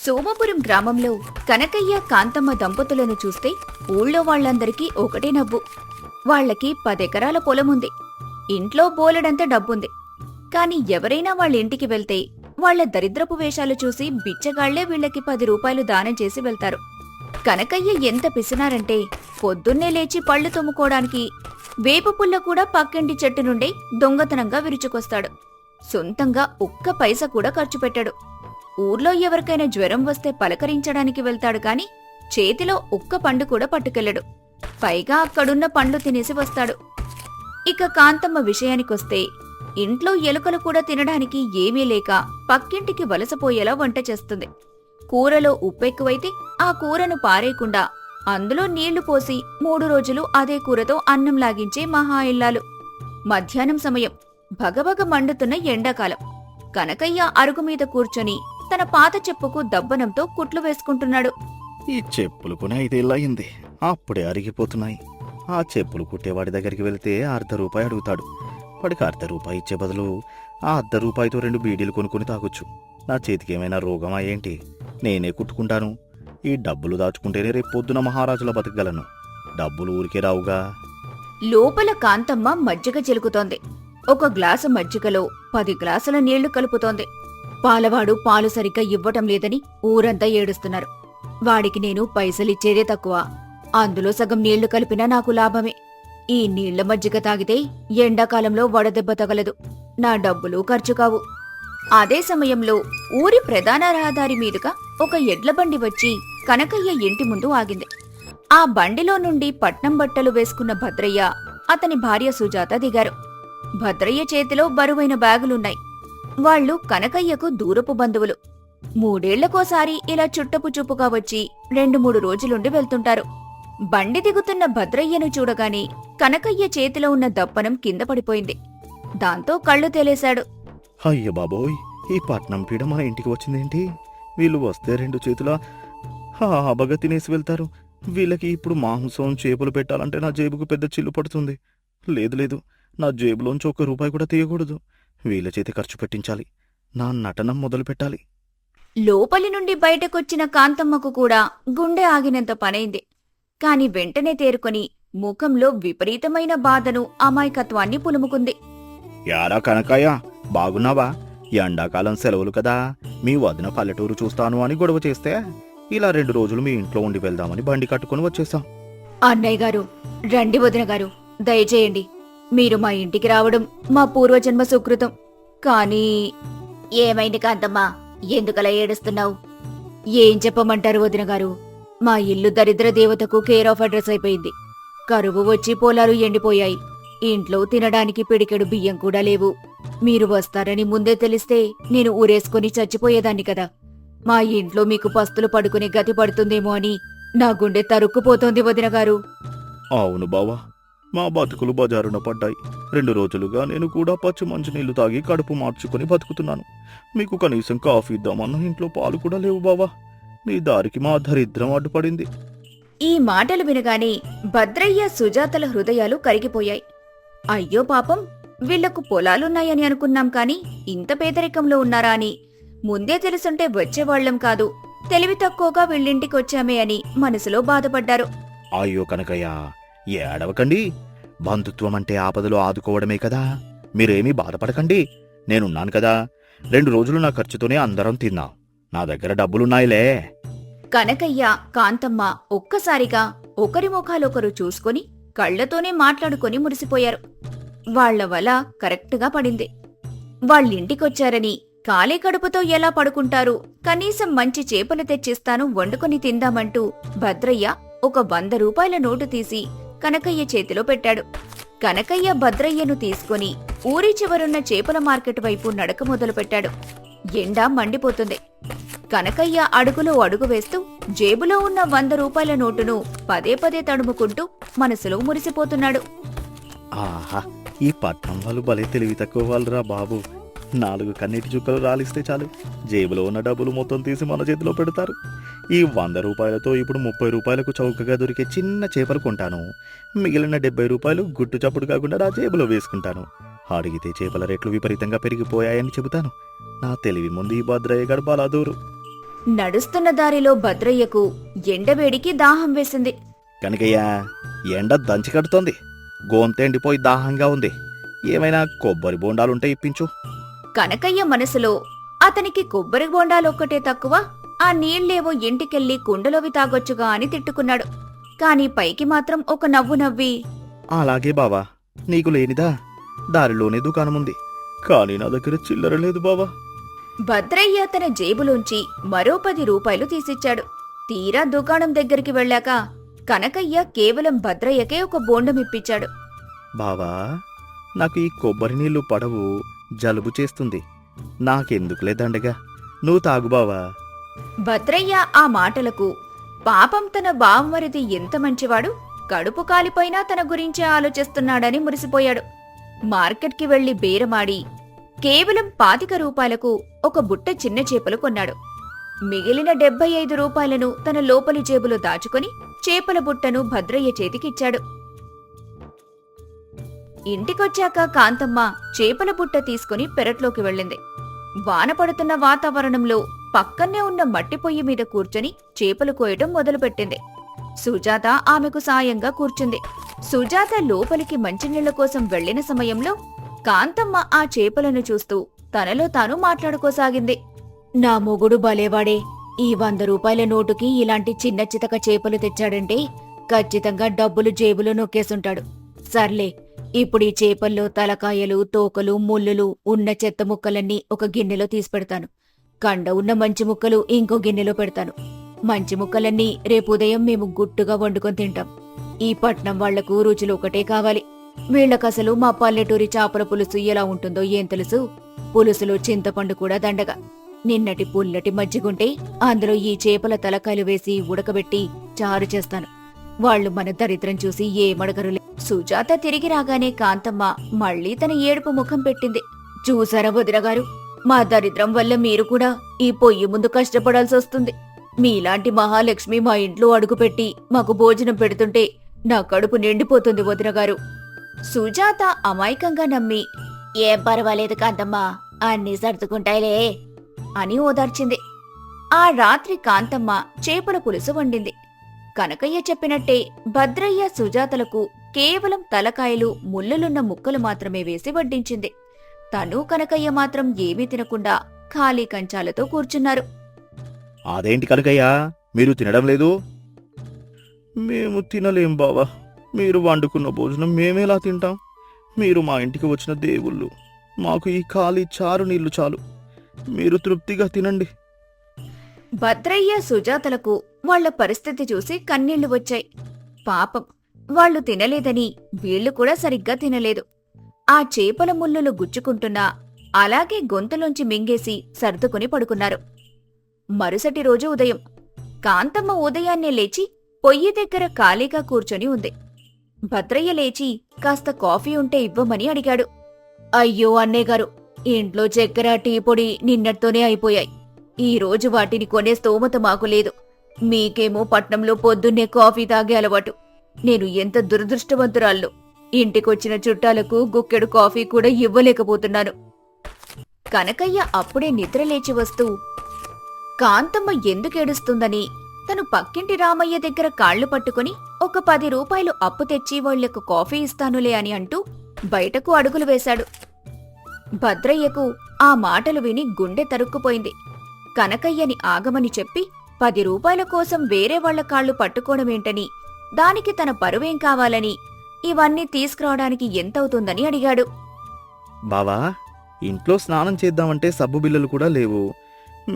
సోమపురం గ్రామంలో కనకయ్య కాంతమ్మ దంపతులను చూస్తే ఊళ్ళో వాళ్లందరికీ ఒకటే నవ్వు. వాళ్లకి 10 ఎకరాల పొలముంది. ఇంట్లో బోలెడంత డబ్బుంది. కాని ఎవరైనా వాళ్ళింటికి వెళ్తే వాళ్ల దరిద్రపు వేషాలు చూసి బిచ్చగాళ్లే వీళ్లకి 10 రూపాయలు దానం చేసి వెళ్తారు. కనకయ్య ఎంత పిసినారంటే పొద్దున్నే లేచి పళ్ళు తోముకోవడానికి వేపపుల్ల కూడా పక్కింటి చెట్టు నుండే దొంగతనంగా విరుచుకొస్తాడు. సొంతంగా ఒక్క పైసా కూడా ఖర్చు పెట్టాడు. ఊర్లో ఎవరికైనా జ్వరం వస్తే పలకరించడానికి వెళ్తాడు కాని చేతిలో ఒక్క పండు కూడా పట్టుకెళ్లడు. పైగా అక్కడున్న పండ్లు తినేసి వస్తాడు. ఇక కాంతమ్మ విషయానికొస్తే ఇంట్లో ఎలుకలు కూడా తినడానికి ఏమీ లేక పక్కింటికి వలసపోయేలా వంట చేస్తుంది. కూరలో ఉప్పెక్కువైతే ఆ కూరను పారేయకుండా అందులో నీళ్లు పోసి 3 రోజులు అదే కూరతో అన్నం లాగించే మహా ఇల్లాలు. మధ్యాహ్నం సమయం, భగభగ మండుతున్న ఎండాకాలం. కనకయ్య అరుగు మీద కూర్చొని తన పాత చెప్పుకు దబ్బనంతో కుట్లు వేసుకుంటున్నాడు. ఈ చెప్పులు కొని 5 ఏళ్ళయింది, అప్పుడే అరిగిపోతున్నాయి. ఆ చెప్పులు కుట్టేవాడి దగ్గరికి వెళితే ₹1/2 అడుగుతాడు. వాడికి ₹1/2 ఇచ్చే బదులు ఆ ₹1/2తో 2 బీడీలు కొనుక్కొని తాగొచ్చు. నా చేతికి ఏమైనా రోగమా ఏంటి? నేనే కుట్టుకుంటాను. ఈ డబ్బులు దాచుకుంటేనే రేపు పొద్దున మహారాజులా బతకగలను. డబ్బులు ఊరికే రావుగా. లోపల కాంతమ్మ మజ్జిగ చిలుకుతోంది. ఒక గ్లాసు మజ్జిగలో 10 గ్లాసుల నీళ్లు కలుపుతోంది. పాలవాడు పాలు సరిగ్గా ఇవ్వటం లేదని ఊరంతా ఏడుస్తున్నారు. వాడికి నేను పైసలిచ్చేదే తక్కువ. అందులో సగం నీళ్లు కలిపినా నాకు లాభమే. ఈ నీళ్ల మజ్జిగ తాగితే ఎండాకాలంలో వడదెబ్బ తగలదు. నా డబ్బులు ఖర్చు కావు. అదే సమయంలో ఊరి ప్రధాన రహదారి మీదుగా ఒక ఎడ్లబండి వచ్చి కనకయ్య ఇంటి ముందు ఆగింది. ఆ బండిలో నుండి పట్నం బట్టలు వేసుకున్న భద్రయ్య, అతని భార్య సుజాత దిగారు. భద్రయ్య చేతిలో బరువైన బ్యాగులున్నాయి. వాళ్లు కనకయ్యకు దూరపు బంధువులు. 3 ఏళ్లకోసారి ఇలా చుట్టపు చూపుగా వచ్చి 2-3 రోజులుండి వెళ్తుంటారు. బండి దిగుతున్న భద్రయ్యను చూడగానే కనకయ్య చేతిలో ఉన్న దప్పనం కింద పడిపోయింది. దాంతో కళ్ళు తేలేశాడు. అయ్య బాబోయ్, ఈ పట్నం పీడ మన ఇంటికి వచ్చిందేంటి? వీళ్ళు వస్తే 2 చేతుల హాబగా తినేసి వెళ్తారు. వీళ్ళకి ఇప్పుడు మాంసం చేపలు పెట్టాలంటే నా జేబుకు పెద్ద చిల్లు పడుతుంది. లేదు, నా జేబులోంచి ₹1 కూడా తీయకూడదు. వీళ్ళ చేతి ఖర్చు పెట్టించాలి. నా నటనం మొదలు పెట్టాలి. లోపలి నుండి బయటకొచ్చిన కాంతమ్మకు కూడా గుండె ఆగినంత పనైంది. కాని వెంటనే తేరుకొని ముఖంలో విపరీతమైన బాధను, అమాయకత్వాన్ని పులుముకుంది. యారా కనకయ్య, బాగున్నావా? ఎండాకాలం సెలవులు కదా, మీ వదిన పల్లెటూరు చూస్తాను అని గొడవ చేస్తే ఇలా 2 రోజులు మీ ఇంట్లో ఉండి వెళ్దామని బండి కట్టుకుని వచ్చేసాం. అన్నయ్య గారు, రండి వదిన గారు, దయచేయండి. మీరు మా ఇంటికి రావడం మా పూర్వజన్మ సుకృతం. కానీ ఏమైంది కాంతమ్మా, ఎందుకలా ఏడుస్తున్నావు? ఏం చెప్పమంటారు వదిన గారు, మా ఇల్లు దరిద్ర దేవతకు కేర్ ఆఫ్ అడ్రస్ అయిపోయింది. కరువు వచ్చి పొలాలు ఎండిపోయాయి. ఇంట్లో తినడానికి పిడికెడు బియ్యం కూడా లేవు. మీరు వస్తారని ముందే తెలిస్తే నేను ఊరేసుకుని చచ్చిపోయేదాన్ని కదా. మా ఇంట్లో మీకు పస్తులు పడుకునే గతి పడుతుందేమో అని నా గుండె తరుక్కుపోతోంది వదిన గారు. అవును బావా, మా బతుకులు బజారున పడ్డాయి. 2 రోజులుగా నేను కూడా పచ్చి మంచినీళ్లు తాగి కడుపు మార్చుకుని బతుకుతున్నాను. మీకు కనీసం కాఫీ ఇద్దామన్న ఇంట్లో పాలు కూడా లేవు బావా. నీ దారికి మా దరిద్రం అడ్డుపడింది. ఈ మాటలు వినగానే భద్రయ్య, సుజాతల హృదయాలు కరిగిపోయాయి. అయ్యో పాపం, వీళ్లకు పొలాలున్నాయని అనుకున్నాం కాని ఇంత పేదరికంలో ఉన్నారా అని ముందే తెలుసుంటే వచ్చేవాళ్లం కాదు. తెలివి తక్కువగా వీళ్ళింటికొచ్చామే అని మనసులో బాధపడ్డారు. అయ్యో కనకయ్య, ఏడవకండి. బంధుత్వం అంటే ఆపదలో ఆదుకోవడమే కదా. మీరేమీ బాధపడకండి, నేనున్నాను కదా. 2 రోజులు నా ఖర్చుతోనే అందరం తిన్నాం. నా దగ్గర డబ్బులున్నాయిలే. కనకయ్య, కాంతమ్మ ఒక్కసారిగా ఒకరి ముఖాలొకరు చూసుకుని కళ్లతోనే మాట్లాడుకుని మురిసిపోయారు. వాళ్ల వల కరెక్టుగా పడింది. వాళ్ళింటికొచ్చారని ఖాళీ కడుపుతో ఎలా పడుకుంటారు? కనీసం మంచి చేపలు తెచ్చిస్తాను, వండుకొని తిందామంటూ భద్రయ్య ఒక ₹100 నోటు తీసి కనకయ్య చేతిలో పెట్టాడు. కనకయ్య భద్రయ్యను తీసుకుని ఊరి చివరున్న చేపల మార్కెట్ వైపు నడక మొదలుపెట్టాడు. ఎండ మండిపోతుంది. కనకయ్య అడుగులో అడుగు వేస్తూ జేబులో ఉన్న ₹100 నోటును పదే పదే తడుముకుంటూ మనసులో మురిసిపోతున్నాడు. ఆహా, ఈ పట్నం వాళ్ళు భలే తెలివి తక్కువ వాళ్ళరా బాబు. 4 కన్నీటి చుక్కలు రాలిస్తే చాలు, జేబులో ఉన్న డబ్బులు మొత్తం తీసి మన చేతిలో పెడతారు. ఈ ₹100తో ఇప్పుడు ₹30కు చౌకగా దొరికే చిన్న చేపలు కొంటాను. మిగిలిన ₹70 గుట్టు చప్పుడు కాకుండా నా జేబులో వేసుకుంటాను. అడిగితే చేపల రేట్లు విపరీతంగా పెరిగిపోయాయని చెబుతాను. నా తెలివి ముందు ఈ భద్రయ్య గడు బలాదూరు. నడుస్తున్న దారిలో భద్రయ్యకు ఎండవేడికి దాహం వేసింది. కనకయ్య, ఎండ దంచి కడుతోంది. గొంతెండిపోయి దాహంగా ఉంది. ఏమైనా కొబ్బరి బోండాలుంటే ఇప్పించు. కనకయ్య మనసులో అతనికి కొబ్బరి బొండాలొక్కటే తక్కువ, ఆ నీళ్లేవో ఇంటికెళ్ళి కుండలోవి తాగొచ్చుగా అని తిట్టుకున్నాడు. కాని పైకి మాత్రం ఒక నవ్వు నవ్వి, అలాగే బావా, నీకు లేనిదా? దారిలోనే దుకాణముంది, కానీ నా దగ్గర చిల్లర లేదు బావా. భద్రయ్య తన జేబులోంచి మరో 10 రూపాయలు తీసిచ్చాడు. తీరా దుకాణం దగ్గరికి వెళ్ళాక కనకయ్య కేవలం భద్రయ్యకే ఒక బోండమిప్పించాడు. బావా, నాకు ఈ కొబ్బరి నీళ్లు పడవు, జలుబు చేస్తుంది. నాకెందుకులే దండగా, నువ్వు తాగు బావా. భద్రయ్య ఆ మాటలకు పాపం తన బావమరిది ఎంత మంచివాడు, కడుపు కాలిపోయినా తన గురించే ఆలోచిస్తున్నాడని మురిసిపోయాడు. మార్కెట్కి వెళ్లి బేరమాడి కేవలం 25 రూపాయలకు ఒక బుట్ట చిన్న చేపలు కొన్నాడు. మిగిలిన 75 రూపాయలను తన లోపలి జేబులో దాచుకొని చేపల బుట్టను భద్రయ్య చేతికిచ్చాడు. ఇంటికొచ్చాక కాంతమ్మ చేపల బుట్ట తీసుకుని పెరట్లోకి వెళ్ళింది. వాన పడుతున్న వాతావరణంలో పక్కనే ఉన్న మట్టి పొయ్యి మీద కూర్చొని చేపలు కోయటం మొదలుపెట్టింది. సుజాత ఆమెకు సాయంగా కూర్చుంది. సుజాత లోపలికి మంచినీళ్ల కోసం వెళ్లిన సమయంలో కాంతమ్మ ఆ చేపలను చూస్తూ తనలో తాను మాట్లాడుకోసాగింది. నా మొగుడు భలేవాడే, ఈ 100 రూపాయల నోటుకి ఇలాంటి చిన్న చితక చేపలు తెచ్చాడంటే ఖచ్చితంగా డబ్బులు జేబులో నొక్కేసుంటాడు. సర్లే, ఇప్పుడు ఈ చేపల్లో తలకాయలు, తోకలు, ముల్లులు ఉన్న చెత్త ముక్కలన్నీ ఒక గిన్నెలో తీసిపెడతాను. కండ ఉన్న మంచి ముక్కలు ఇంకో గిన్నెలో పెడతాను. మంచి ముక్కలన్నీ రేపు ఉదయం మేము గుట్టుగా వండుకొని తింటాం. ఈ పట్నం వాళ్లకు రుచులు ఒకటే కావాలి. వీళ్లకసలు మా పల్లెటూరి చేపల పులుసు ఎలా ఉంటుందో ఏం తెలుసు. పులుసులో చింతపండు కూడా దండగా. నిన్నటి పుల్లటి మజ్జిగుంటే అందులో ఈ చేపల తలకాయలు వేసి ఉడకబెట్టి చారు చేస్తాను. వాళ్లు మన దరిద్రం చూసి ఏమడగరులే. సుజాత తిరిగి రాగానే కాంతమ్మ మళ్లీ తన ఏడుపు ముఖం పెట్టింది. చూసారా వదినగారు, మా దరిద్రం వల్ల మీరు కూడా ఈ పొయ్యి ముందు కష్టపడాల్సి వస్తుంది. మీలాంటి మహాలక్ష్మి మా ఇంట్లో అడుగుపెట్టి మాకు భోజనం పెడుతుంటే నా కడుపు నిండిపోతుంది వదినగారు. సుజాత అమాయకంగా నమ్మి, ఏం పర్వాలేదు కాంతమ్మా, అన్నీ సర్దుకుంటాయిలే అని ఓదార్చింది. ఆ రాత్రి కాంతమ్మ చేపల పులుసు వండింది. కనకయ్య చెప్పినట్టే భద్రయ్య సుజాతలకు కేవలం తలకాయలు, ముళ్ళులున్న ముక్కలు మాత్రమే వేసి వడ్డించింది. తను కనకయ్య మాత్రం ఏమీ తినకుండా ఖాళీ కంచాలతో కూర్చున్నారు. అదేంటి కనకయ్యా, మీరు తినడం లేదు? మేము తినలేం బావా, మీరు వండుకున్న భోజనం మేమేలా తింటాం? మీరు మా ఇంటికి వచ్చిన దేవుళ్ళు, మాకు ఈ ఖాళీ చారు నీళ్లు చాలు, మీరు తృప్తిగా తినండి. భద్రయ్య సుజాతలకు వాళ్ల పరిస్థితి చూసి కన్నీళ్లు వచ్చాయి. పాపం, వాళ్లు తినలేదని వీళ్లు కూడా సరిగ్గా తినలేదు. ఆ చేపల ముల్లులు గుచ్చుకుంటున్నా అలాగే గొంతులోంచి మింగేసి సర్దుకుని పడుకున్నారు. మరుసటి రోజు ఉదయం కాంతమ్మ ఉదయాన్నే లేచి పొయ్యి దగ్గర ఖాళీగా కూర్చొని ఉంది. భద్రయ్య లేచి కాస్త కాఫీ ఉంటే ఇవ్వమని అడిగాడు. అయ్యో అన్నేగారు, ఇంట్లో చక్కెర, టీ పొడి నిన్నటితోనే అయిపోయాయి. ఈ రోజు వాటిని కొనే స్తోమత మాకు లేదు. మీకేమో పట్నంలో పొద్దున్నే కాఫీ తాగే అలవాటు. నేను ఎంత దురదృష్టవంతురాల్లో, ఇంటికొచ్చిన చుట్టాలకు గుక్కెడు కాఫీ కూడా ఇవ్వలేకపోతున్నాను. కనకయ్య అప్పుడే నిద్రలేచి వస్తూ కాంతమ్మ ఎందుకేడుస్తుందని తను పక్కింటి రామయ్య దగ్గర కాళ్లు పట్టుకుని ఒక 10 రూపాయలు అప్పు తెచ్చి వాళ్లకు కాఫీ ఇస్తానులే అని అంటూ బయటకు అడుగులు వేశాడు. భద్రయ్యకు ఆ మాటలు విని గుండె తరుక్కుపోయింది. కనకయ్యని ఆగమని చెప్పి 10 రూపాయల కోసం వేరే వాళ్ల కాళ్లు పట్టుకోవడమేంటని, దానికి తన పరువేం కావాలని, ఇవన్నీ తీసుకురావడానికి ఎంతవుతుందని అడిగాడు. బావా, ఇంట్లో స్నానం చేద్దామంటే సబ్బు బిళ్ళలు కూడా లేవు.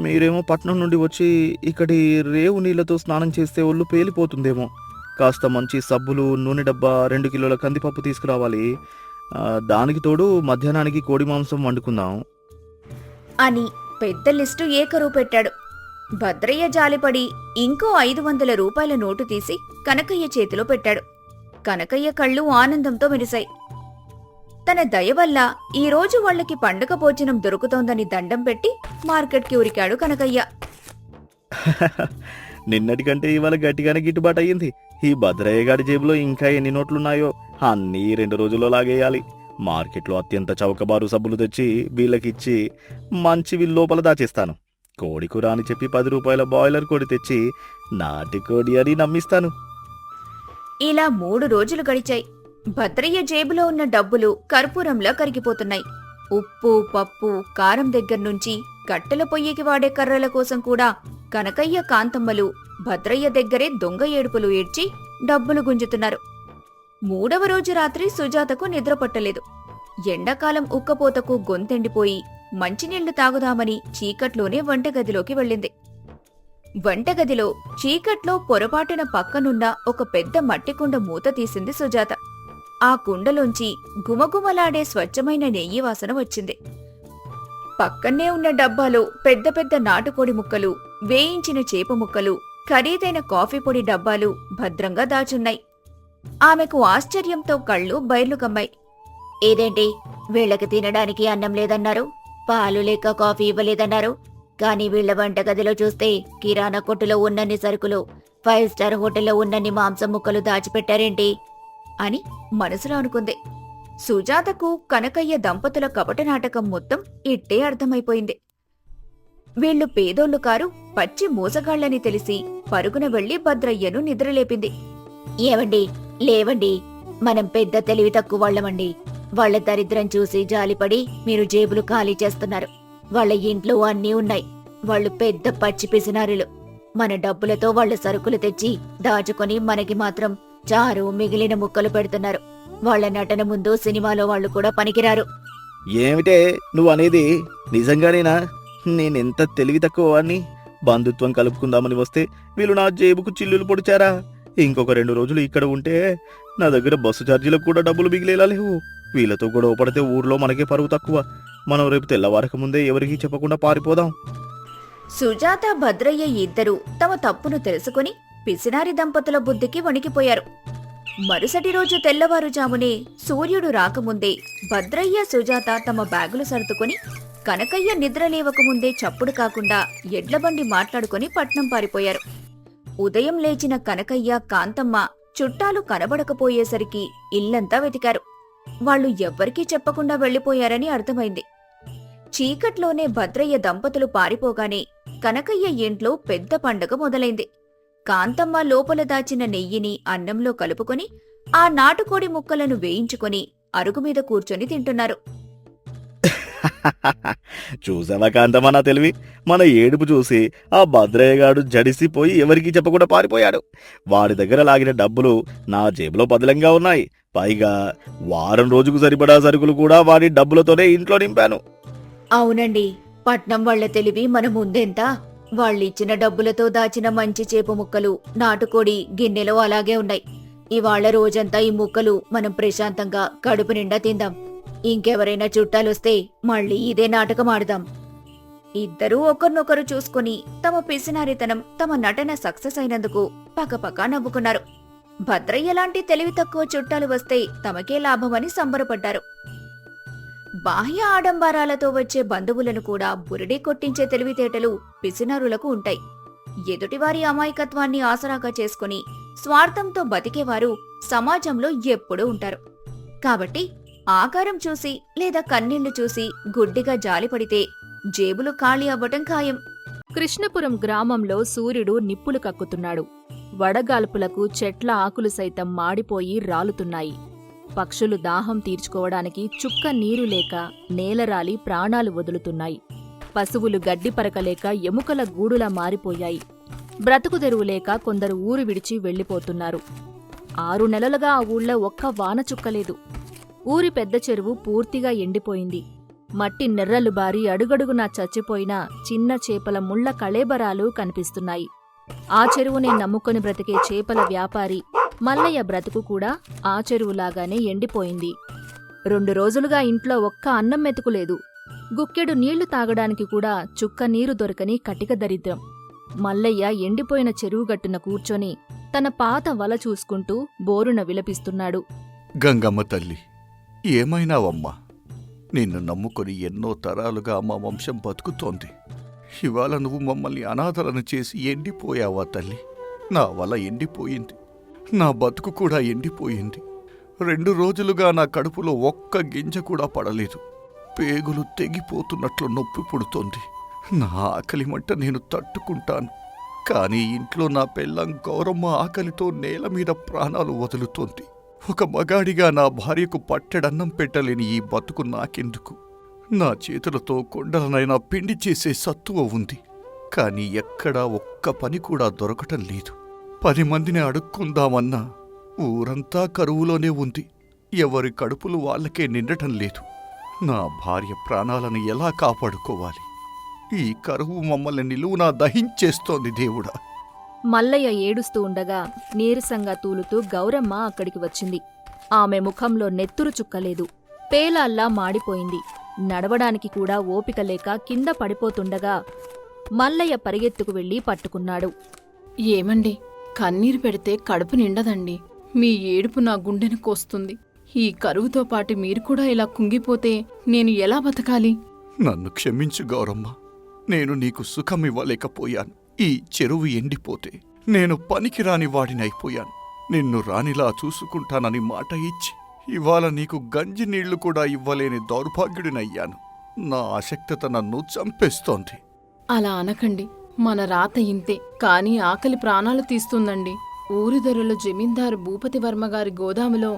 మీరేమో పట్నం నుండి వచ్చి ఇక్కడి రేవు నీళ్లతో స్నానం చేస్తే ఒళ్ళు పేలిపోతుందేమో. కాస్త మంచి సబ్బులు, నూనె డబ్బా, 2 కిలోల కందిపప్పు తీసుకురావాలి. దానికి తోడు మధ్యాహ్నానికి కోడి మాంసం వండుకుందాం అని పెద్ద లిస్టు ఏకరూ పెట్టాడు. భద్రయ్య జాలిపడి ఇంకో 500 రూపాయల నోటు తీసి కనకయ్య చేతిలో పెట్టాడు. కనకయ్య కళ్ళు ఆనందంతో మెరిశాయి. తన దయ వల్ల ఈ రోజు వాళ్లకి పండుగ భోజనం దొరుకుతోందని దండం పెట్టి మార్కెట్కి ఉరికాడు కనకయ్య. నిన్నటికంటే ఇవాళ గట్టిగానే గిట్టుబాటు అయ్యింది. ఈ భద్రయ్య గారి జేబులో ఇంకా ఎన్ని నోట్లున్నాయో అన్నీ 2 రోజుల్లో లాగేయాలి. మార్కెట్లో అత్యంత చౌకబారు సబ్బులు తెచ్చి వీళ్ళకిచ్చి మంచివి లోపల దాచేస్తాను. కోడి కూర అని చెప్పి 10 రూపాయల బాయిలర్ కోడి తెచ్చి నాటి కోడి అని నమ్మిస్తాను. ఇలా 3 రోజులు గడిచాయి. భద్రయ్య జేబులో ఉన్న డబ్బులు కర్పూరంలా కరిగిపోతున్నాయి. ఉప్పు, పప్పు, కారం దగ్గర్నుంచి కట్టెల పొయ్యికి వాడే కర్రల కోసం కూడా కనకయ్య, కాంతమ్మలు భద్రయ్య దగ్గరే దొంగ ఏడుపులు ఏడ్చి డబ్బులు గుంజుతున్నారు. 3వ రోజు రాత్రి సుజాతకు నిద్ర పట్టలేదు. ఎండాకాలం ఉక్కపోతకు గొంతెండిపోయి మంచినీళ్లు తాగుదామని చీకట్లోనే వంటగదిలోకి వెళ్ళింది. వంటగదిలో చీకట్లో పొరపాటున పక్కనున్న ఒక పెద్ద మట్టికుండ మూత తీసింది సుజాత. ఆ కుండలోంచి గుమగుమలాడే స్వచ్ఛమైన నెయ్యి వాసన వచ్చింది. పక్కనే ఉన్న డబ్బాలో పెద్ద పెద్ద నాటుకోడి ముక్కలు, వేయించిన చేప ముక్కలు, ఖరీదైన కాఫీ పొడి డబ్బాలు భద్రంగా దాచున్నాయి. ఆమెకు ఆశ్చర్యంతో కళ్ళు బైర్లు కమ్మాయి. ఏదేంటి, వీళ్లకి తినడానికి అన్నం లేదన్నారు, పాలు లేక కాఫీ ఇవ్వలేదన్నారు, కానీ వీళ్ల వంటగదిలో చూస్తే కిరాణా కొట్టులో ఉన్నన్ని సరుకులు, 5 స్టార్ హోటల్లో ఉన్నన్ని మాంసం ముక్కలు దాచిపెట్టారేంటి అని మనసులో అనుకుంది. సుజాతకు కనకయ్య దంపతుల కపట నాటకం మొత్తం ఇట్టే అర్థమైపోయింది. వీళ్లు పేదోళ్లు కారు, పచ్చి మోసగాళ్లని తెలిసి పరుగున వెళ్లి భద్రయ్యను నిద్రలేపింది. ఏవండి, లేవండి, మనం పెద్ద తెలివి తక్కువ వాళ్లమండి. వాళ్ల దరిద్రం చూసి జాలిపడి మీరు జేబులు ఖాళీ చేస్తున్నారు. వాళ్ల ఇంట్లో అన్నీ ఉన్నాయి. వాళ్లు పెద్ద పచ్చి పిసినారులు. మన డబ్బులతో వాళ్ల సరుకులు తెచ్చి దాచుకొని మనకి మాత్రం చారు, మిగిలిన ముక్కలు పెడుతున్నారు. వాళ్ల నటన ముందు సినిమాలో వాళ్లు కూడా పనికిరారు. ఏమిటే నువ్వు అనేది? నిజంగానేనా? నేనెంత తెలివి తక్కువ వాడిని? బంధుత్వం కలుపుకుందామని వస్తే వీళ్ళు నా జేబుకు చిల్లులు పొడిచారా? ఇంకొక 2 రోజులు ఇక్కడ ఉంటే నా దగ్గర బస్సు ఛార్జీలకు కూడా డబ్బులు మిగిలేలా లేవు. వీళ్ళతో గొడవ పడితే ఊర్లో మనకే పరువు తక్కువ. మనం రేపు తెల్లవారక ముందే ఎవరికీ చెప్పకుండా పారిపోదాం. సుజాత, భద్రయ్య ఇద్దరూ తమ తప్పును తెలుసుకుని పిసినారి దంపతుల బుద్ధికి వణికిపోయారు. మరుసటి రోజు తెల్లవారుజామునే సూర్యుడు రాకముందే భద్రయ్య, సుజాత తమ బ్యాగులు సర్దుకుని కనకయ్య నిద్రలేవకముందే చప్పుడు కాకుండా ఎడ్లబండి మాట్లాడుకుని పట్నం పారిపోయారు. ఉదయం లేచిన కనకయ్య, కాంతమ్మ చుట్టాలు కనబడకపోయేసరికి ఇల్లంతా వెతికారు. వాళ్లు ఎవ్వరికీ చెప్పకుండా వెళ్లిపోయారని అర్థమైంది. చీకట్లోనే భద్రయ్య దంపతులు పారిపోగానే కనకయ్య ఇంట్లో పెద్ద పండగ మొదలైంది. కాంతమ్మ లోపల దాచిన నెయ్యిని అన్నంలో కలుపుకొని ఆ నాటుకోడి ముక్కలను వేయించుకొని అరుగుమీద కూర్చొని తింటున్నారు. చూసావా కాంతమ్మ నా తెలివి? మన ఏడుపు చూసి ఆ భద్రయ్యగాడు జడిసిపోయి ఎవరికీ చెప్పకుండా పారిపోయాడు. వాడి దగ్గర లాగిన డబ్బులు నా జేబులో పదిలంగా ఉన్నాయి. పైగా వారం రోజుకు సరిపడా సరుకులు కూడా వాడి డబ్బులతోనే ఇంట్లో నింపాను. అవునండి, పట్నం వాళ్ల తెలివి మన ముందెంత. వాళ్ళిచ్చిన డబ్బులతో దాచిన మంచి చేప ముక్కలు, నాటుకోడి గిన్నెలో అలాగే ఉన్నాయి. ఇవాళ రోజంతా ఈ ముక్కలు మనం ప్రశాంతంగా కడుపు నిండా తిందాం. ఇంకెవరైనా చుట్టాలొస్తే మళ్ళీ ఇదే నాటకం ఆడదాం. ఇద్దరూ ఒకరినొకరు చూసుకుని తమ పిసినారితనం, తమ నటన సక్సెస్ అయినందుకు పకపకా నవ్వుకున్నారు. భద్రయ్యలాంటి తెలివి తక్కువ చుట్టాలు వస్తే తమకే లాభమని సంబరపడ్డారు. బాహ్య ఆడంబరాలతో వచ్చే బంధువులను కూడా బురిడి కొట్టించే తెలివితేటలు పిసినారులకు ఉంటాయి. ఎదుటివారి అమాయకత్వాన్ని ఆసరాగా చేసుకుని స్వార్థంతో బతికేవారు సమాజంలో ఎప్పుడూ ఉంటారు. కాబట్టి ఆకారం చూసి లేదా కన్నీళ్లు చూసి గుడ్డిగా జాలిపడితే జేబులు ఖాళీ అవ్వటం ఖాయం. కృష్ణపురం గ్రామంలో సూర్యుడు నిప్పులు కక్కుతున్నాడు. వడగాల్పులకు చెట్ల ఆకులు సైతం మాడిపోయి రాలుతున్నాయి. పక్షులు దాహం తీర్చుకోవడానికి చుక్క నీరు లేక నేలరాలి ప్రాణాలు వదులుతున్నాయి. పశువులు గడ్డి పరకలేక ఎముకల గూడులా మారిపోయాయి. బ్రతుకుదెరువు లేక కొందరు ఊరు విడిచి వెళ్లిపోతున్నారు. 6 నెలలుగా ఆ ఊళ్ళో ఒక్క వాన చుక్కలేదు. ఊరి పెద్ద చెరువు పూర్తిగా ఎండిపోయింది. మట్టి నెర్రలు బారి అడుగడుగునా చచ్చిపోయిన చిన్న చేపల ముళ్ల కళేబరాలు కనిపిస్తున్నాయి. ఆ చెరువునే నమ్ముకొని బ్రతికే చేపల వ్యాపారి మల్లయ్య బ్రతుకు కూడా ఆ చెరువులాగానే ఎండిపోయింది. 2 రోజులుగా ఇంట్లో ఒక్క అన్నం మెతుకులేదు. గుక్కెడు నీళ్లు తాగడానికి కూడా చుక్క నీరు దొరకని కటిక దరిద్రం. మల్లయ్య ఎండిపోయిన చెరువుగట్టున కూర్చొని తన పాత వల చూసుకుంటూ బోరున విలపిస్తున్నాడు. గంగమ్మ తల్లి, ఏమైనావమ్మా? నిన్ను నమ్ముకొని ఎన్నో తరాలుగా మా వంశం బతుకుతోంది. ఇవాళ నువ్వు మమ్మల్ని అనాథలను చేసి ఎండిపోయావా తల్లి? నా వల ఎండిపోయింది, నా బతుకు కూడా ఎండిపోయింది. 2 రోజులుగా నా కడుపులో ఒక్క గింజ కూడా పడలేదు. పేగులు తెగిపోతున్నట్లు నొప్పి పుడుతోంది. నా ఆకలి మంట నేను తట్టుకుంటాను, కానీ ఇంట్లో నా పెళ్ళం గౌరమ్మ ఆకలితో నేల మీద ప్రాణాలు వదులుతోంది. ఒక మగాడిగా నా భార్యకు పట్టెడన్నం పెట్టలేని ఈ బతుకు నాకెందుకు? నా చేతులతో కొండలనైనా పిండి చేసే సత్తువ ఉంది, కానీ ఎక్కడా ఒక్క పని కూడా దొరకటం లేదు. 10 మందిని అడుక్కుందామన్నా ఊరంతా కరువులోనే ఉంది. ఎవరి కడుపులు వాళ్ళకే నిండటం లేదు. నా భార్య ప్రాణాలను ఎలా కాపాడుకోవాలి? ఈ కరువు మమ్మల్ని నిలువునా దహించేస్తోంది దేవుడా. మల్లయ్య ఏడుస్తూ ఉండగా నీరసంగా తూలుతూ గౌరమ్మ అక్కడికి వచ్చింది. ఆమె ముఖంలో నెత్తురు చుక్కలేదు, పేలాల్లా మాడిపోయింది. నడవడానికి కూడా ఓపిక లేక కింద పడిపోతుండగా మల్లయ్య పరిగెత్తుకు వెళ్లి పట్టుకున్నాడు. ఏమండి, కన్నీరు పెడితే కడుపు నిండదండి. మీ ఏడుపు నా గుండెను కోస్తుంది. ఈ కరువుతో పాటు మీరు కూడా ఇలా కుంగిపోతే నేను ఎలా బతకాలి? నన్ను క్షమించు గౌరమ్మ, నేను నీకు సుఖమివ్వలేకపోయాను. ఈ చెరువు ఎండిపోతే నేను పనికిరాని వాడినైపోయాను. నిన్ను రానిలా చూసుకుంటానని మాట ఇచ్చి ఇవాళ నీకు గంజి నీళ్లు కూడా ఇవ్వలేని దౌర్భాగ్యుడినయ్యాను. నా ఆసక్తత నన్ను చంపేస్తోంది. అలా అనకండి. మన రాత ఇంతే, కానీ ఆకలి ప్రాణాలు తీస్తుందండి. ఊరి దొరలో జమీందారు భూపతివర్మగారి గోదాములో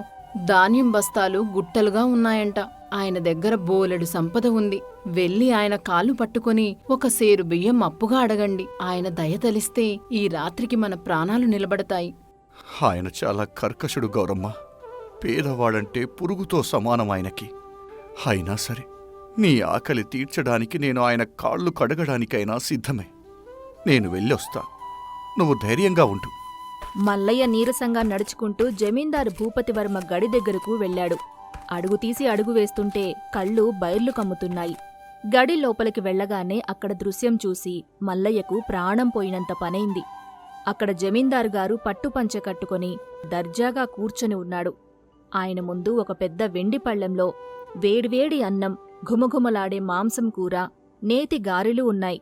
ధాన్యం బస్తాలు గుట్టలుగా ఉన్నాయంట. ఆయన దగ్గర బోలెడు సంపద ఉంది. వెళ్ళి ఆయన కాళ్ళు పట్టుకొని ఒక సేరు బియ్యం అప్పుగా అడగండి. ఆయన దయ తలిస్తే ఈ రాత్రికి మన ప్రాణాలు నిలబడతాయి. ఆయన చాలా కర్కశుడు గౌరమ్మ. పేదవాడంటే పురుగుతో సమానం ఆయనకి. అయినా సరే, నీ ఆకలి తీర్చడానికి నేను ఆయన కాళ్ళు కడగడానికైనా సిద్ధమే. నేను వెళ్ళొస్తా, నువ్వు ధైర్యంగా ఉండు. మల్లయ్య నీరసంగా నడుచుకుంటూ జమీందారు భూపతివర్మ గడి దగ్గరకు వెళ్లాడు. అడుగు తీసి అడుగు వేస్తుంటే కళ్ళు బైర్లు కమ్ముతున్నాయి. గడి లోపలికి వెళ్లగానే అక్కడ దృశ్యం చూసి మల్లయ్యకు ప్రాణం పోయినంత పనైంది. అక్కడ జమీందారు గారు పట్టుపంచె కట్టుకొని దర్జాగా కూర్చొని ఉన్నాడు. ఆయన ముందు ఒక పెద్ద వెండి పళ్లెంలో వేడివేడి అన్నం, ఘుమఘుమలాడే మాంసం కూర, నేతి గారెలు ఉన్నాయి.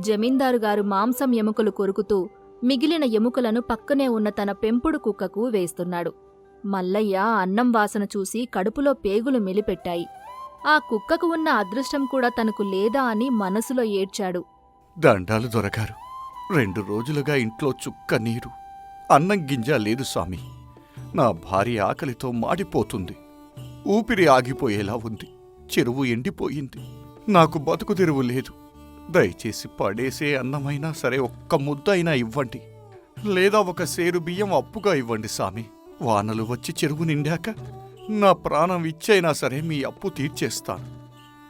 జమీందారుగారు మాంసం ఎముకలు కొరుకుతూ మిగిలిన ఎముకలను పక్కనే ఉన్న తన పెంపుడు కుక్కకు వేస్తున్నాడు. మల్లయ్య అన్నం వాసన చూసి కడుపులో పేగులు మెలిపెట్టాయి. ఆ కుక్కకు ఉన్న అదృష్టం కూడా తనకు లేదా అని మనసులో ఏడ్చాడు. దండాలు దొరగారు. 2 రోజులుగా ఇంట్లో చుక్క నీరు, అన్నం గింజ లేదు స్వామి. నా భార్య ఆకలితో మాడిపోతుంది. ఊపిరి ఆగిపోయేలా ఉంది. చెరువు ఎండిపోయింది. నాకు బతుకు తెరువు లేదు. దయచేసి పడేసే అన్నమైనా సరే ఒక్క ముద్ద అయినా ఇవ్వండి, లేదా ఒక సేరు బియ్యం అప్పుగా ఇవ్వండి సామి. వానలు వచ్చి చెరువు నిండాక నా ప్రాణం ఇచ్చైనా సరే మీ అప్పు తీర్చేస్తాను.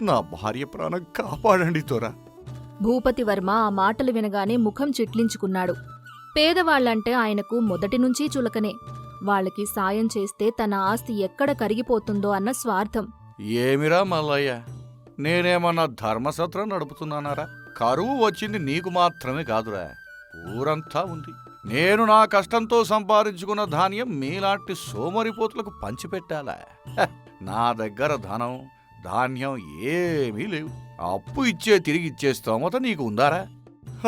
నా భార్య ప్రాణం కాపాడండి దొరా. భూపతివర్మ ఆ మాటలు వినగానే ముఖం చిట్లించుకున్నాడు. పేదవాళ్లంటే ఆయనకు మొదటినుంచీ చులకనే. వాళ్ళకి సాయం చేస్తే తన ఆస్తి ఎక్కడ కరిగిపోతుందో అన్న స్వార్థం. ఏమిరా మల్లయ్య, నేనేమన్నా ధర్మసత్రం నడుపుతున్నానారా? కరువు వచ్చింది నీకు మాత్రమే కాదురా, ఊరంతా ఉంది. నేను నా కష్టంతో సంపాదించుకున్న ధాన్యం మీలాంటి సోమరిపోతులకు పంచిపెట్టాలా? నా దగ్గర ధనం, ధాన్యం ఏమీ లేవు. అప్పు ఇచ్చే తిరిగి ఇచ్చే స్తోమత నీకు ఉందారా?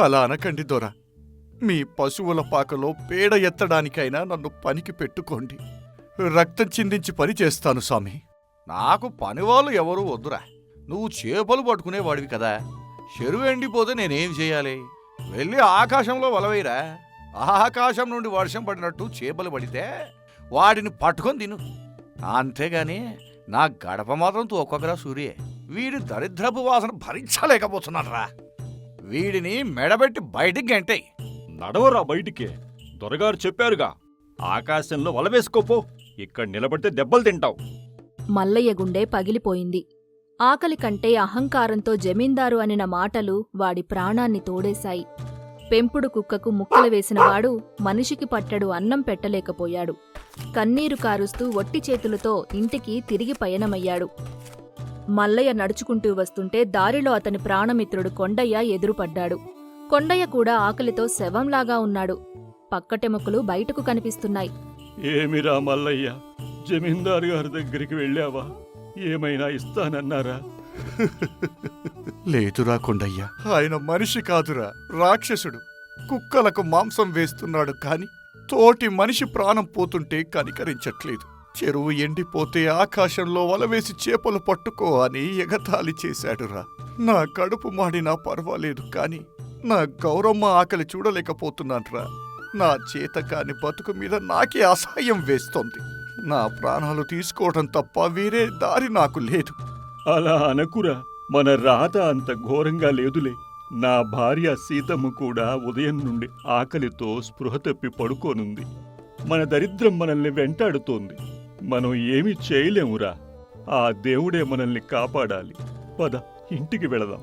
అలా అనకండి దొరా. మీ పశువుల పాకలో పేడ ఎత్తడానికైనా నన్ను పనికి పెట్టుకోండి. రక్తం చిందించి పని చేస్తాను స్వామి. నాకు పనివాళ్ళు ఎవరూ వద్దురా. నువ్వు చేపలు పట్టుకునేవాడివి కదా. చెరువు ఎండిపోతే నేనేం చేయాలి? వెళ్ళి ఆకాశంలో వలవేయరా. ఆకాశం నుండి వర్షం పడినట్టు చేపలు పడితే వాడిని పట్టుకొని తిను. అంతేగాని నా గడప మాత్రం తోకొకరా సూర్యే. వీడి దరిద్రపు వాసన భరించలేకపోతున్నారా. వీడిని మెడబెట్టి బయటికి గంటేయ్. నడవరా బయటికి. దొరగారు చెప్పారుగా, ఆకాశంలో వలవేసుకోపో. ఇక్కడ నిలబడితే దెబ్బలు తింటావు. మల్లయ్య గుండె పగిలిపోయింది. ఆకలి కంటే అహంకారంతో జమీందారు అనిన మాటలు వాడి ప్రాణాన్ని తోడేశాయి. పెంపుడు కుక్కకు ముక్కలు వేసినవాడు మనిషికి పట్టెడు అన్నం పెట్టలేకపోయాడు. కన్నీరు కారుస్తూ ఒట్టి చేతులతో ఇంటికి తిరిగి పయనమయ్యాడు. మల్లయ్య నడుచుకుంటూ వస్తుంటే దారిలో అతని ప్రాణమిత్రుడు కొండయ్య ఎదురుపడ్డాడు. కొండయ్య కూడా ఆకలితో శవంలాగా ఉన్నాడు. పక్కటెముకలు బయటకు కనిపిస్తున్నాయి. ఏమిరా మల్లయ్య, జమీందారు గారి దగ్గరికి వెళ్ళావా? ఏమైనా ఇస్తానన్నారా? లేదురా కొండయ్య, ఆయన మనిషి కాదురా, రాక్షసుడు. కుక్కలకు మాంసం వేస్తున్నాడు కాని తోటి మనిషి ప్రాణం పోతుంటే కనికరించట్లేదు. చెరువు ఎండిపోతే ఆకాశంలో వలవేసి చేపలు పట్టుకో అని ఎగతాళి చేశాడురా. నా కడుపు మాడినా పర్వాలేదు కాని నా గౌరమ్మ ఆకలి చూడలేకపోతున్నాన్రా. నా చేత కాని బతుకు మీద నాకే అసహ్యం వేస్తోంది. నా ప్రాణాలు తీసుకోవడం తప్ప వేరే దారి నాకు లేదు. అలా అనకురా, మన రాత అంత ఘోరంగా లేదులే. నా భార్య సీతమ్మ కూడా ఉదయం నుండి ఆకలితో స్పృహ తప్పి పడుకోనుంది. మన దరిద్రం మనల్ని వెంటాడుతోంది. మనం ఏమీ చేయలేమురా. ఆ దేవుడే మనల్ని కాపాడాలి. పద, ఇంటికి వెళదాం.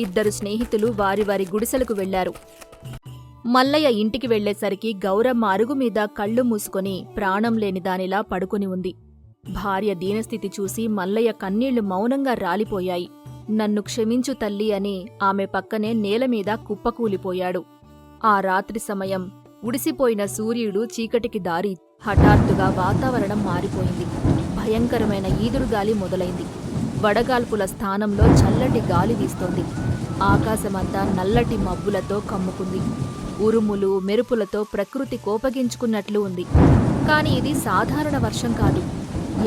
ఇద్దరు స్నేహితులు వారి వారి గుడిసెలకు వెళ్లారు. మల్లయ్య ఇంటికి వెళ్లేసరికి గౌరమ్మ అరుగు మీద కళ్ళు మూసుకొని ప్రాణం లేని దానిలా పడుకుని ఉంది. భార్య దీనస్థితి చూసి మల్లయ్య కన్నీళ్లు మౌనంగా రాలిపోయాయి. నన్ను క్షమించు తల్లి అని ఆమె పక్కనే నేలమీద కుప్పకూలిపోయాడు. ఆ రాత్రి సమయం ఉడిసిపోయిన సూర్యుడు చీకటికి దారి. హఠాత్తుగా వాతావరణం మారిపోయింది. భయంకరమైన ఈదురుగాలి మొదలైంది. వడగాల్పుల స్థానంలో చల్లటి గాలి వీస్తోంది. ఆకాశమంతా నల్లటి మబ్బులతో కమ్ముకుంది. ఉరుములు మెరుపులతో ప్రకృతి కోపగించుకున్నట్లు ఉంది. కాని ఇది సాధారణ వర్షం కాదు.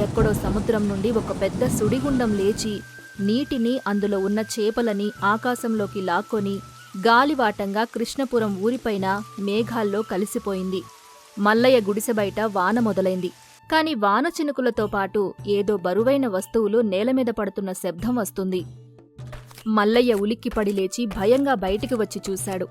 ఎక్కడో సముద్రం నుండి ఒక పెద్ద సుడిగుండం లేచి నీటిని, అందులో ఉన్న చేపలని ఆకాశంలోకి లాక్కొని గాలివాటంగా కృష్ణపురం ఊరిపైన మేఘాల్లో కలిసిపోయింది. మల్లయ్య గుడిసె బయట వాన మొదలైంది. కాని వాన చినుకులతో పాటు ఏదో బరువైన వస్తువులు నేలమీద పడుతున్న శబ్దం వస్తుంది. మల్లయ్య ఉలిక్కిపడి లేచి భయంగా బయటికి వచ్చి చూశాడు.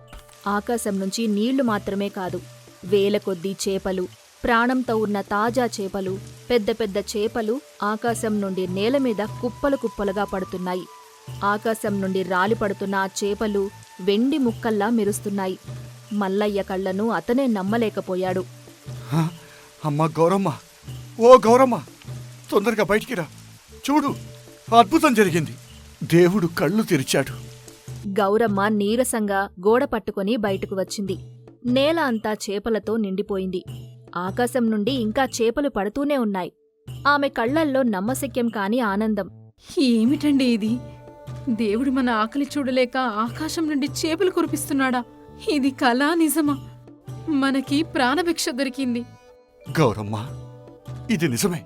ఆకాశం నుంచి నీళ్లు మాత్రమే కాదు, వేల కొద్దీ చేపలు, ప్రాణంతో ఉన్న తాజా చేపలు, పెద్ద పెద్ద చేపలు ఆకాశం నుండి నేలమీద కుప్పలు కుప్పలుగా పడుతున్నాయి. ఆకాశం నుండి రాలిపడుతున్న ఆ చేపలు వెండి ముక్కల్లా మెరుస్తున్నాయి. మల్లయ్య కళ్లను అతనే నమ్మలేకపోయాడు. హ? అమ్మా గౌరమ్మ, ఓ గౌరమ్మ, తొందరగా బయటికి రా. చూడు, అద్భుతం జరిగింది. దేవుడు కళ్ళు తెరిచాడు. గౌరమ్మ నీరసంగా గోడ పట్టుకుని బయటకు వచ్చింది. నేల అంతా చేపలతో నిండిపోయింది. ఆకాశం నుండి ఇంకా చేపలు పడుతూనే ఉన్నాయి. ఆమె కళ్లల్లో నమ్మశక్యం కాని ఆనందం. ఏమిటండి ఇది? దేవుడు మన ఆకలి చూడలేక ఆకాశం నుండి చేపలు కురిపిస్తున్నాడా? ఇది కళా నిజమా? మనకి ప్రాణభిక్ష దొరికింది. గౌరమ్మ, ఇది నిజమే.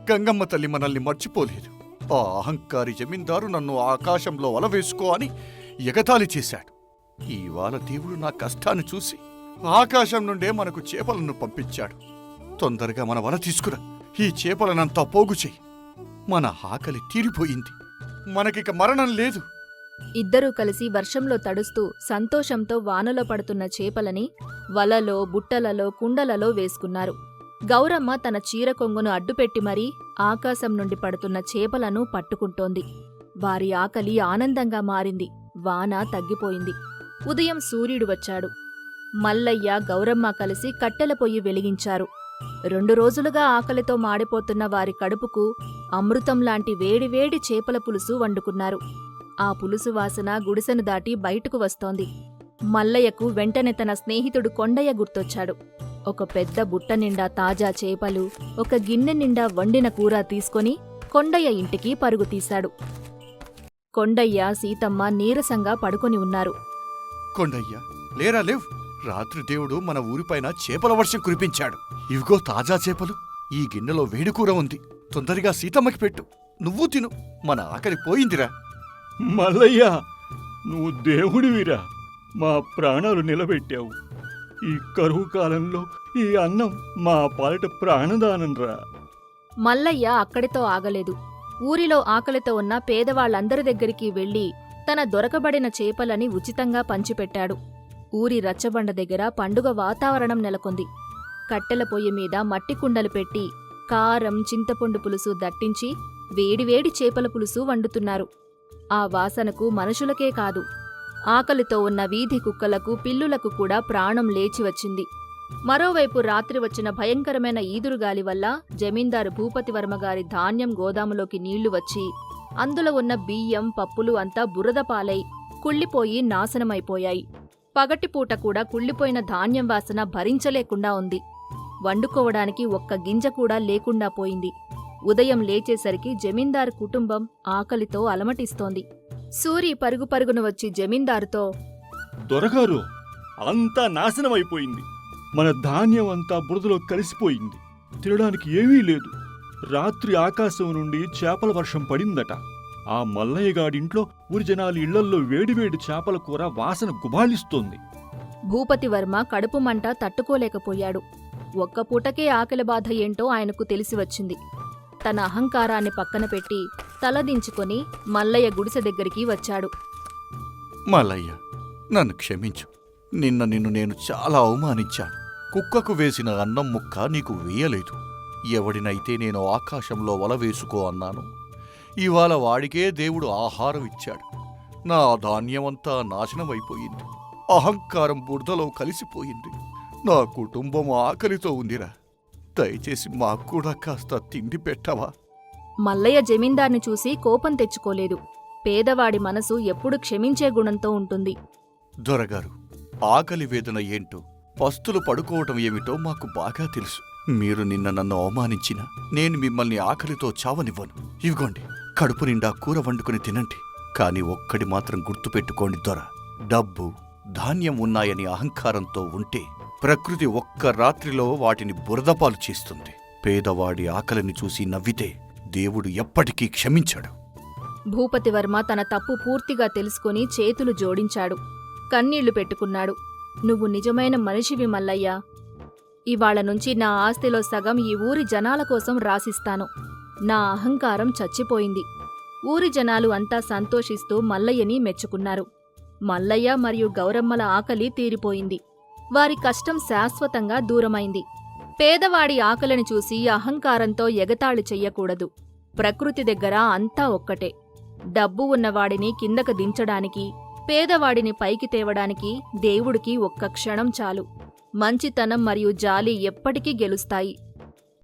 గంగమ్మ తల్లి మనల్ని మర్చిపోలేదు. ఆ అహంకారి జమీందారు నన్ను ఆకాశంలో వల వేసుకో అని ఎగతాళి చేశాడు. ఇవాళ దేవుడు నా కష్టాన్ని చూసి ఆకాశం నుండే మనకు చేపలను పంపించాడు. తొందరగా మన వల తీసుకురా. ఈ చేపలనంతా పోగు చెయ్యి. మన ఆకలి తీరిపోయింది. మనకిక మరణం లేదు. ఇద్దరూ కలిసి వర్షంలో తడుస్తూ సంతోషంతో వానలో పడుతున్న చేపలని వలలో, బుట్టలలో, కుండలలో వేసుకున్నారు. గౌరమ్మ తన చీర కొంగును అడ్డుపెట్టి మరీ ఆకాశం నుండి పడుతున్న చేపలను పట్టుకుంటోంది. వారి ఆకలి ఆనందంగా మారింది. వాన తగ్గిపోయింది. ఉదయం సూర్యుడు వచ్చాడు. మల్లయ్య, గౌరమ్మ కలిసి కట్టెల పొయ్యి వెలిగించారు. 2 రోజులుగా ఆకలితో మాడిపోతున్న వారి కడుపుకు అమృతంలాంటి వేడివేడి చేపల పులుసు వండుకున్నారు. ఆ పులుసు వాసన గుడిసెను దాటి బయటకు వస్తోంది. మల్లయ్యకు వెంటనే తన స్నేహితుడు కొండయ్య గుర్తొచ్చాడు. ఒక పెద్ద బుట్ట నిండా తాజా చేపలు, ఒక గిన్నె నిండా వండిన కూర తీసుకొని కొండయ్య ఇంటికి పరుగు తీశాడు. కొండయ్య, సీతమ్మ నీరసంగా పడుకొని ఉన్నారు. కొండయ్య, లేరా లేవ్. రాత్రి దేవుడు మన ఊరిపైన చేపల వర్షం కురిపించాడు. ఇవిగో తాజా చేపలు. ఈ గిన్నెలో వేడికూర ఉంది. తొందరగా సీతమ్మకి పెట్టు. నువ్వు తిను. మన ఆకలి పోయిందిరా. మల్లయ్య, నువ్వు దేవుడివిరా. మా ప్రాణాలు నిలబెట్టావు. ఈ కరువు కాలంలో ఈ అన్నం మా పాలిట ప్రాణదానంరా. మల్లయ్య అక్కడితో ఆగలేదు. ఊరిలో ఆకలితో ఉన్న పేదవాళ్లందరి దగ్గరికి వెళ్లి తన దొరకబడిన చేపలని ఉచితంగా పంచిపెట్టాడు. ఊరి రచ్చబండ దగ్గర పండుగ వాతావరణం నెలకొంది. కట్టెల పొయ్యి మీద మట్టి కుండలు పెట్టి కారం, చింతపండు పులుసు దట్టించి వేడివేడి చేపల పులుసు వండుతున్నారు. ఆ వాసనకు మనుషులకే కాదు, ఆకలితో ఉన్న వీధి కుక్కలకు, పిల్లులకు కూడా ప్రాణం లేచి వచ్చింది. మరోవైపు రాత్రి వచ్చిన భయంకరమైన ఈదురుగాలి వల్ల జమీందారు భూపతివర్మగారి ధాన్యం గోదాములోకి నీళ్లు వచ్చి అందులో ఉన్న బియ్యం, పప్పులు అంతా బురద పాలై కుళ్ళిపోయి నాశనమైపోయాయి. పగటిపూట కూడా కుళ్ళిపోయిన ధాన్యం వాసన భరించలేకుండా ఉంది. వండుకోవడానికి ఒక్క గింజ కూడా లేకుండా పోయింది. ఉదయం లేచేసరికి జమీందారు కుటుంబం ఆకలితో అలమటిస్తోంది. సూరి పరుగు పరుగున వచ్చి జమీందారుతో, దొరగారు, అంతా నాశనమైపోయింది. మన ధాన్యం అంతా బురదలో కలిసిపోయింది. తినడానికి ఏమీ లేదు. రాత్రి ఆకాశం నుండి చేపల వర్షం పడిందట. ఆ మల్లయ్యగాడింట్లో ఊరి జనాలు ఇళ్లల్లో వేడివేడి చేపల కూర వాసన గుబాళిస్తోంది. భూపతివర్మ కడుపు మంట తట్టుకోలేకపోయాడు. ఒక్క పూటకే ఆకలి బాధ ఏంటో ఆయనకు తెలిసివచ్చింది. తన అహంకారాన్ని పక్కన పెట్టి తలదించుకొని మల్లయ్య గుడిసె దగ్గరికి వచ్చాడు. మల్లయ్య, నన్ను క్షమించు. నిన్ను నేను చాలా అవమానించాను. కుక్కకు వేసిన అన్నం ముక్క నీకు వేయలేదు. ఎవడినైతే నేను ఆకాశంలో వల వేసుకో అన్నాను, ఇవాళ వాడికే దేవుడు ఆహారం ఇచ్చాడు. నా ధాన్యమంతా నాశనమైపోయింది. అహంకారం బురదలో కలిసిపోయింది. నా కుటుంబం ఆకలితో ఉందిరా. దయచేసి మాకు కూడా కాస్త తిండి పెట్టవా? మల్లయ్య జమీందార్ని చూసి కోపం తెచ్చుకోలేదు. పేదవాడి మనసు ఎప్పుడు క్షమించే గుణంతో ఉంటుంది. దొరగారు, ఆకలి వేదన ఏంటో, పస్తులు పడుకోవటం ఏమిటో మాకు బాగా తెలుసు. మీరు నిన్న నన్ను అవమానించినా నేను మిమ్మల్ని ఆకలితో చావనివ్వను. ఇవిగోండి, కడుపు నిండా కూర వండుకుని తినండి. కాని ఒక్కడి మాత్రం గుర్తుపెట్టుకోండి దొర, డబ్బు ధాన్యం ఉన్నాయని అహంకారంతో ఉంటే ప్రకృతి ఒక్క రాత్రిలో వాటిని బురదపాలు చేస్తుంది. పేదవాడి ఆకలిని చూసి నవ్వితే దేవుడు ఎప్పటికీ క్షమించాడు. భూపతివర్మ తన తప్పు పూర్తిగా తెలుసుకుని చేతులు జోడించాడు. కన్నీళ్లు పెట్టుకున్నాడు. నువ్వు నిజమైన మనిషివి మల్లయ్యా. ఇవాళ నుంచి నా ఆస్తిలో సగం ఈ ఊరి జనాల కోసం రాసిస్తాను. నా అహంకారం చచ్చిపోయింది. ఊరి జనాలు అంతా సంతోషిస్తూ మల్లయ్యని మెచ్చుకున్నారు. మల్లయ్య మరియు గౌరమ్మల ఆకలి తీరిపోయింది. వారి కష్టం శాశ్వతంగా దూరమైంది. పేదవాడి ఆకలిని చూసి అహంకారంతో ఎగతాళి చెయ్యకూడదు. ప్రకృతి దగ్గర అంతా ఒక్కటే. డబ్బు ఉన్నవాడిని కిందకు దించడానికి, పేదవాడిని పైకి తేవడానికి దేవుడికి ఒక్క క్షణం చాలు. మంచితనం మరియు జాలి ఎప్పటికీ గెలుస్తాయి.